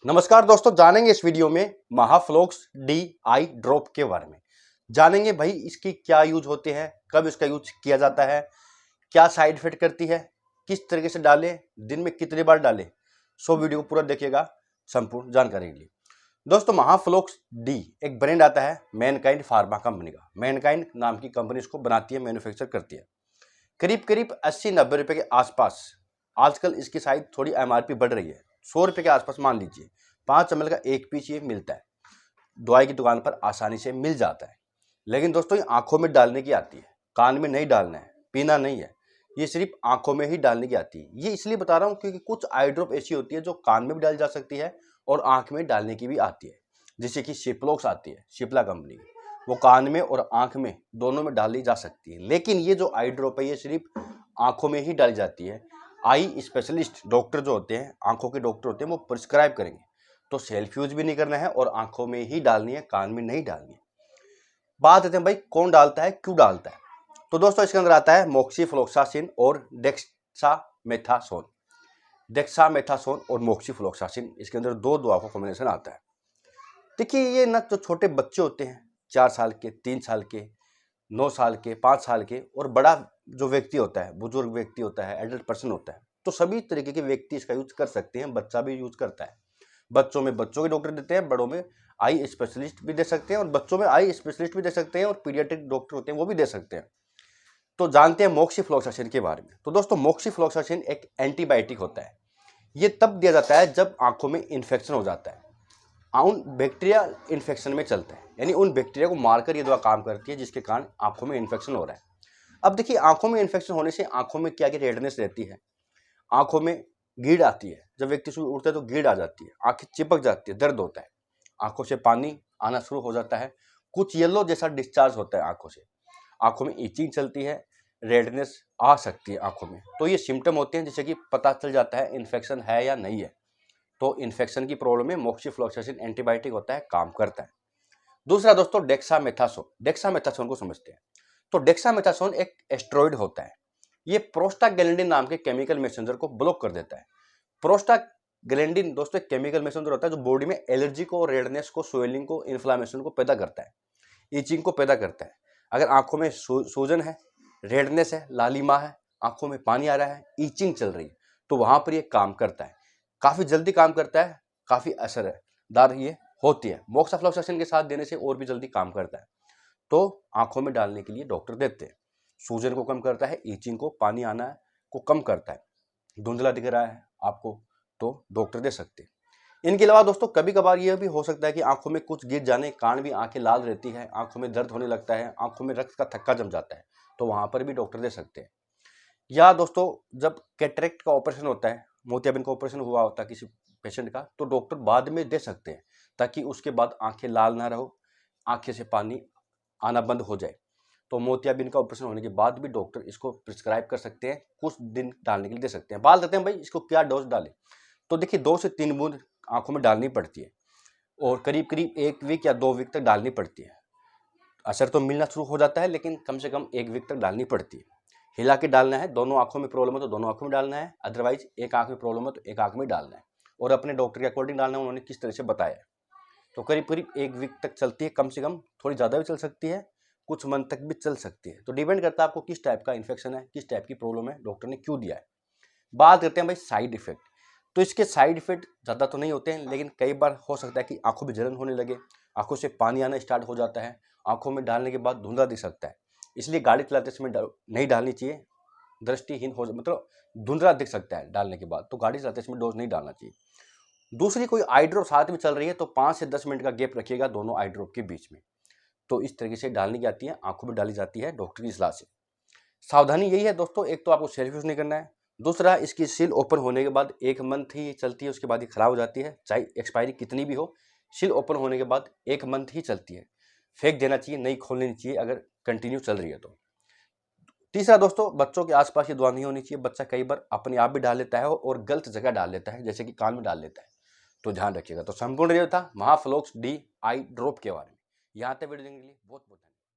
नमस्कार दोस्तों, जानेंगे इस वीडियो में महाफ्लोक्स डी आई ड्रॉप के बारे में। जानेंगे भाई इसकी क्या यूज होते हैं, कब इसका यूज किया जाता है, क्या साइड इफेक्ट करती है, किस तरीके से डालें, दिन में कितनी बार डालें। सो वीडियो को पूरा देखिएगा संपूर्ण जानकारी के लिए। दोस्तों, महाफ्लोक्स डी एक ब्रांड आता है मैनकाइंड फार्मा कंपनी का। मैनकाइंड नाम की कंपनी इसको बनाती है, मैन्युफैक्चर करती है। करीब करीब 80-90 रुपए के आसपास आजकल इसकी साइज थोड़ी एमआरपी बढ़ रही है। 100 रुपए के आसपास मान लीजिए 5 ml का एक पीस ये मिलता है, दवाई की दुकान पर आसानी से मिल जाता है। लेकिन दोस्तों ये आंखों में डालने की आती है, कान में नहीं डालना है, पीना नहीं है, ये सिर्फ आंखों में ही डालने की आती है। ये इसलिए बता रहा हूँ क्योंकि कुछ आई ड्रॉप ऐसी होती है जो कान में भी डाली जा सकती है और आंख में डालने की भी आती है। जैसे कि शिप्लोक्स आती है, शिप्ला कंपनी की, वो कान में और आंख में दोनों में डाली जा सकती है। लेकिन ये जो आई ड्रॉप है ये सिर्फ आंखों में ही डाली जाती है। आई स्पेशलिस्ट डॉक्टर जो होते हैं, आंखों के डॉक्टर होते हैं, वो प्रिस्क्राइब करेंगे। तो सेल्फ यूज भी नहीं करना है और आंखों में ही डालनी है, कान में नहीं डालनी है। बात करते हैं भाई कौन डालता है, क्यों डालता है। तो दोस्तों इसके अंदर आता है मोक्सीफ्लोक्सासिन और डेक्सामेथासोन। डेक्सामेथासोन और मोक्सीफ्लोक्सासिन, इसके अंदर दो दवा का कॉम्बिनेशन आता है। देखिए ये ना जो छोटे बच्चे होते हैं 4 साल के, 3 साल के, 9 साल के, 5 साल के, और बड़ा जो व्यक्ति होता है, बुजुर्ग व्यक्ति होता है, एडल्ट पर्सन होता है, तो सभी तरीके के व्यक्ति इसका यूज कर सकते हैं। बच्चा भी यूज करता है। बच्चों में बच्चों के डॉक्टर देते हैं, बड़ों में आई स्पेशलिस्ट भी दे सकते हैं, और बच्चों में आई स्पेशलिस्ट भी दे सकते हैं, और पीडियाट्रिक डॉक्टर होते हैं वो भी दे सकते हैं। तो जानते हैं मोक्सीफ्लोक्सासिन के बारे में। तो दोस्तों मोक्सीफ्लोक्सासिन एक एंटीबायोटिक होता है। ये तब दिया जाता है जब आंखों में इन्फेक्शन हो जाता है, उन बैक्टीरिया इन्फेक्शन में चलता है, यानी उन बैक्टीरिया को मारकर ये दवा काम करती है जिसके कारण आंखों में इन्फेक्शन हो रहा है। अब देखिए आंखों में इन्फेक्शन होने से आंखों में क्या क्या रेडनेस रहती है, आंखों में गीड़ आती है, जब व्यक्ति सुबह उठता है तो गीड़ आ जाती है, आंखें चिपक जाती है, दर्द होता है, आंखों से पानी आना शुरू हो जाता है, कुछ येलो जैसा डिस्चार्ज होता है आंखों से, आंखों में ईचिंग चलती है, रेडनेस आ सकती है आंखों में। तो ये सिम्टम होते हैं जिससे कि पता चल जाता है इन्फेक्शन है या नहीं है। तो इन्फेक्शन की प्रॉब्लम में मोक्सीफ्लोक्सासिन एंटीबायोटिक होता है, काम करता है। दूसरा दोस्तों डेक्सामेथासोन। डेक्सामेथासोन को समझते हैं। तो डेक्सामेथासोन एक एस्टेरॉइड होता है। ये प्रोस्टाग्लैंडिन नाम के केमिकल मैसेंजर को ब्लॉक कर देता है। प्रोस्टाग्लैंडिन दोस्तों एक केमिकल मैसेंजर होता है जो बॉडी में एलर्जी को, रेडनेस को, स्वेलिंग को, इन्फ्लामेशन को पैदा करता है, ईचिंग को पैदा करता है। अगर आंखों में सूजन है, रेडनेस है, लालिमा है, आंखों में पानी आ रहा है, ईचिंग चल रही है, तो वहां पर ये काम करता है। काफी जल्दी काम करता है, काफी असरदार ये होती है। मोक्सीफ्लोक्सासिन के साथ देने से और भी जल्दी काम करता है। तो आंखों में डालने के लिए डॉक्टर देते हैं। सूजन को कम करता है, ईचिंग को, पानी आना को कम करता है, धुंधला दिख रहा है आपको तो डॉक्टर दे सकते हैं। इनके अलावा दोस्तों कभी कभार यह भी हो सकता है कि आंखों में कुछ गिर जाने के कारण भी आंखें लाल रहती है, आंखों में दर्द होने लगता है, आंखों में रक्त का थक्का जम जाता है, तो वहां पर भी डॉक्टर दे सकते हैं। या दोस्तों जब कैटरेक्ट का ऑपरेशन होता है, मोतियाबिंद का ऑपरेशन हुआ होता है किसी पेशेंट का, तो डॉक्टर बाद में दे सकते हैं ताकि उसके बाद आंखें लाल ना रहो, आंखें से पानी आना बंद हो जाए। तो मोतियाबिंद का ऑपरेशन होने के बाद भी डॉक्टर इसको प्रिस्क्राइब कर सकते हैं, कुछ दिन डालने के लिए दे सकते हैं। बात करते हैं भाई इसको क्या डोज डालें। तो देखिए 2 से 3 बूंद आंखों में डालनी पड़ती है और करीब करीब 1 वीक या 2 वीक तक डालनी पड़ती है। असर तो मिलना शुरू हो जाता है लेकिन कम से कम 1 वीक तक डालनी पड़ती है। हिला के डालना है, दोनों आंखों में प्रॉब्लम है तो दोनों आंखों में डालना है, अदरवाइज एक आंख में प्रॉब्लम है तो एक आंख में डालना है, और अपने डॉक्टर के अकॉर्डिंग डालना है, उन्होंने किस तरह से बताया है। तो करीब करीब 1 वीक तक चलती है, कम से कम थोड़ी ज़्यादा भी चल सकती है, कुछ मंथ तक भी चल सकती है। तो डिपेंड करता है आपको किस टाइप का इन्फेक्शन है, किस टाइप की प्रॉब्लम है, डॉक्टर ने क्यों दिया है। बात करते हैं भाई साइड इफेक्ट। तो इसके साइड इफेक्ट ज़्यादा तो नहीं होते हैं, लेकिन कई बार हो सकता है कि आंखों में जलन होने लगे, आंखों से पानी आना स्टार्ट हो जाता है, आंखों में डालने के बाद धुंधला दिख सकता है, इसलिए गाड़ी चलाते समय नहीं डालनी चाहिए। दृष्टिहीन हो मतलब धुंधला दिख सकता है डालने के बाद, तो गाड़ी चलाते समय डोज नहीं डालना चाहिए। दूसरी कोई आई ड्रॉप साथ में चल रही है तो 5 से 10 मिनट का गैप रखिएगा दोनों आई ड्रॉप के बीच में। तो इस तरीके से डालने की आती है, आंखों में डाली जाती है डॉक्टर की सलाह से। सावधानी यही है दोस्तों, एक तो आपको सेल्फ यूज नहीं करना है, दूसरा इसकी सील ओपन होने के बाद 1 मंथ ही चलती है, उसके बाद ही खराब हो जाती है, चाहे एक्सपायरी कितनी भी हो। सील ओपन होने के बाद 1 मंथ ही चलती है, फेंक देना चाहिए, नहीं खोलनी चाहिए अगर कंटिन्यू चल रही है तो। तीसरा दोस्तों बच्चों के आसपास ये दवा नहीं होनी चाहिए। बच्चा कई बार अपने आप भी डाल लेता है और गलत जगह डाल लेता है, जैसे कि कान में डाल लेता है, तो ध्यान रखिएगा। तो संपूर्ण रिव्यू था महाफ्लोक्स डी आई ड्रॉप के बारे में। यहाँ तक वीडियो देखने के लिए बहुत बहुत धन्यवाद।